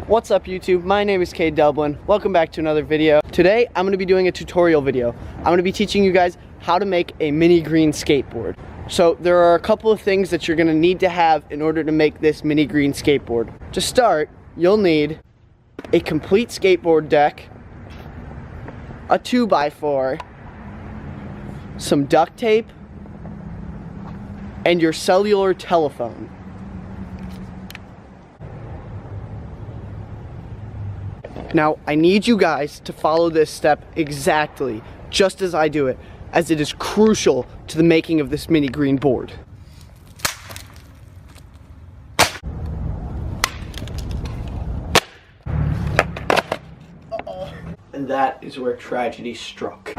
What's up YouTube? My name is Cade Dublin. Welcome back to another video. Today I'm going to be doing a tutorial video. I'm going to be teaching you guys how to make a mini green skateboard. So there are a couple of things that you're going to need to have in order to make this mini green skateboard. To start, you'll need a complete skateboard deck, a 2x4, some duct tape, and your cellular telephone. Now, I need you guys to follow this step exactly, just as I do it, as it is crucial to the making of this mini green board. And that is where tragedy struck.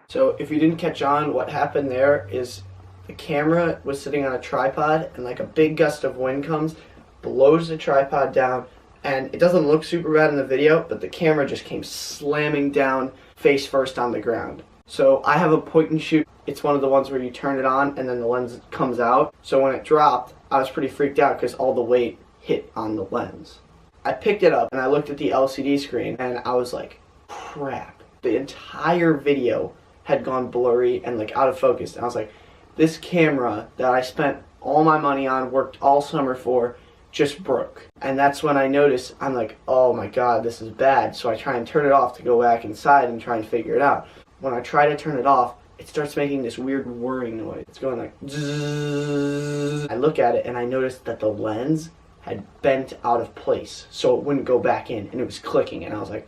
So if you didn't catch on, what happened there is the camera was sitting on a tripod and like a big gust of wind comes, blows the tripod down, and it doesn't look super bad in the video, but the camera just came slamming down face first on the ground. So I have a point and shoot. It's one of the ones where you turn it on and then the lens comes out. So when it dropped, I was pretty freaked out because all the weight hit on the lens. I picked it up and I looked at the LCD screen and I was like, crap. The entire video had gone blurry and like out of focus. And I was like, this camera that I spent all my money on, worked all summer for, just broke. And that's when I noticed, I'm like, oh my god, this is bad. So I try and turn it off to go back inside and try and figure it out. When I try to turn it off, it starts making this weird whirring noise. It's going like zzz. I look at it and I noticed that the lens had bent out of place so it wouldn't go back in, and it was clicking, and I was like,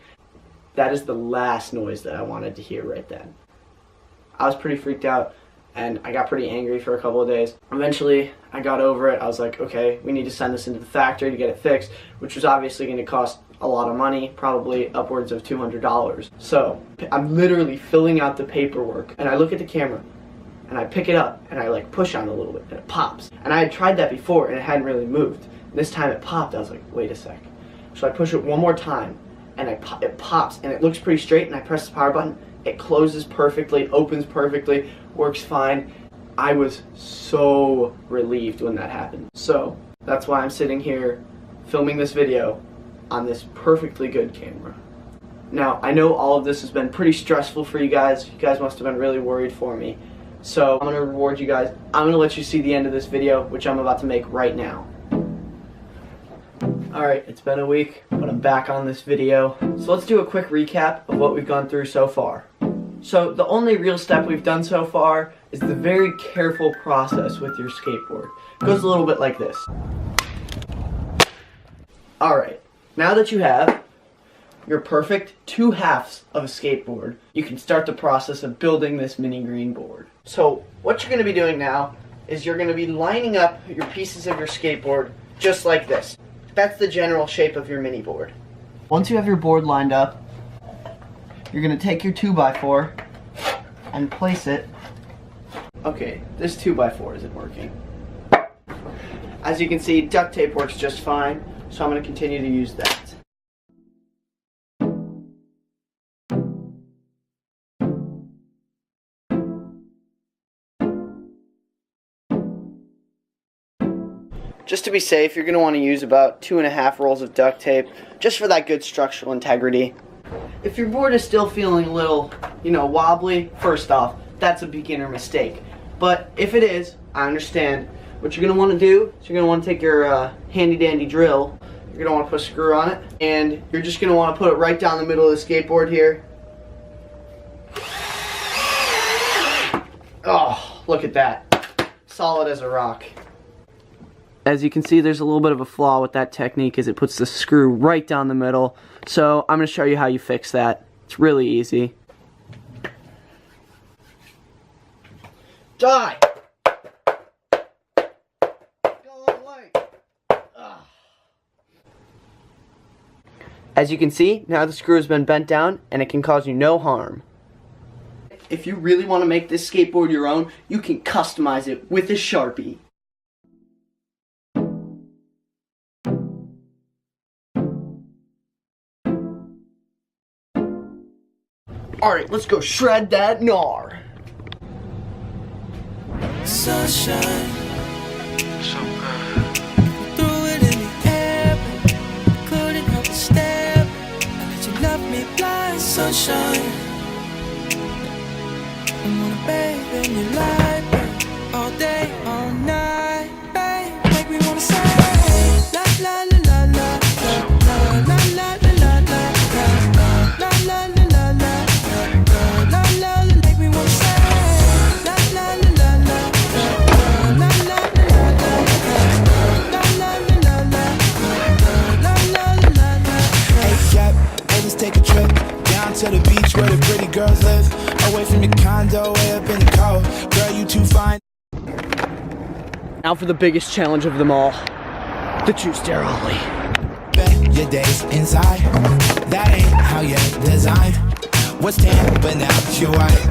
that is the last noise that I wanted to hear right then. I was pretty freaked out and I got pretty angry for a couple of days. Eventually I got over it. I was like, okay, we need to send this into the factory to get it fixed, which was obviously going to cost a lot of money, probably upwards of $200. So I'm literally filling out the paperwork and I look at the camera and I pick it up and I like push on it a little bit and it pops. And I had tried that before and it hadn't really moved. This time it popped. I was like, wait a sec. So I push it one more time and it pops and it looks pretty straight, and I press the power button. It closes perfectly, opens perfectly, works fine. I was so relieved when that happened. So that's why I'm sitting here filming this video on this perfectly good camera. Now, I know all of this has been pretty stressful for you guys. You guys must have been really worried for me. So I'm going to reward you guys. I'm going to let you see the end of this video, which I'm about to make right now. Alright, it's been a week, but I'm back on this video. So let's do a quick recap of what we've gone through so far. So the only real step we've done so far is the very careful process with your skateboard. It goes a little bit like this. Alright, now that you have your perfect 2 halves of a skateboard, you can start the process of building this mini green board. So what you're going to be doing now is you're going to be lining up your pieces of your skateboard just like this. That's the general shape of your mini board. Once you have your board lined up, you're going to take your 2x4 and place it. Okay, this 2x4 isn't working. As you can see, duct tape works just fine, so I'm going to continue to use that. Just to be safe, you're going to want to use about 2.5 rolls of duct tape, just for that good structural integrity. If your board is still feeling a little, wobbly, first off, that's a beginner mistake. But if it is, I understand. What you're going to want to do is you're going to want to take your handy dandy drill, you're going to want to put a screw on it, and you're just going to want to put it right down the middle of the skateboard here. Oh, look at that. Solid as a rock. As you can see, there's a little bit of a flaw with that technique, as it puts the screw right down the middle. So I'm going to show you how you fix that. It's really easy. Die! Go away! Ugh. As you can see, now the screw has been bent down and it can cause you no harm. If you really want to make this skateboard your own, you can customize it with a Sharpie. Alright, let's go shred that gnar. Sunshine, so good. Threw it in the air. sunshine. I wanna bathe in your light, babe, all day, all night, babe. Make me wanna say la la la la la la la la la la la la la la la la la la. Make me wanna say la la la la la la la la la la la la. Hey, yep, hey, let's take a trip down to the beach where the pretty girls live. Away from your condo, way up in the cold. Girl, you too fine. Now for the biggest challenge of them all, the Juice Dare Ollie. Spend your days inside. That ain't how you're designed. What's tan, but now you're white.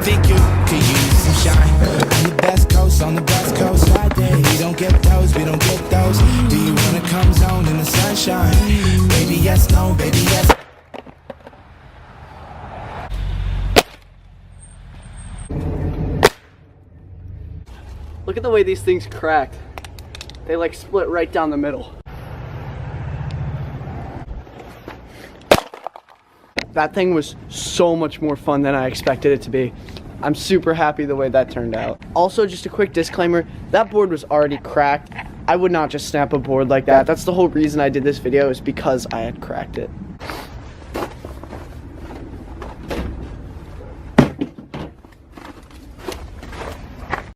Think you could use some shine. On the best coast, on the west coast. We don't get those, we don't get those. Do you wanna come zone in the sunshine? Baby, yes, no, baby, yes. Look at the way these things cracked. They like split right down the middle. That thing was so much more fun than I expected it to be. I'm super happy the way that turned out. Also, just a quick disclaimer, that board was already cracked. I would not just snap a board like that. That's the whole reason I did this video, is because I had cracked it.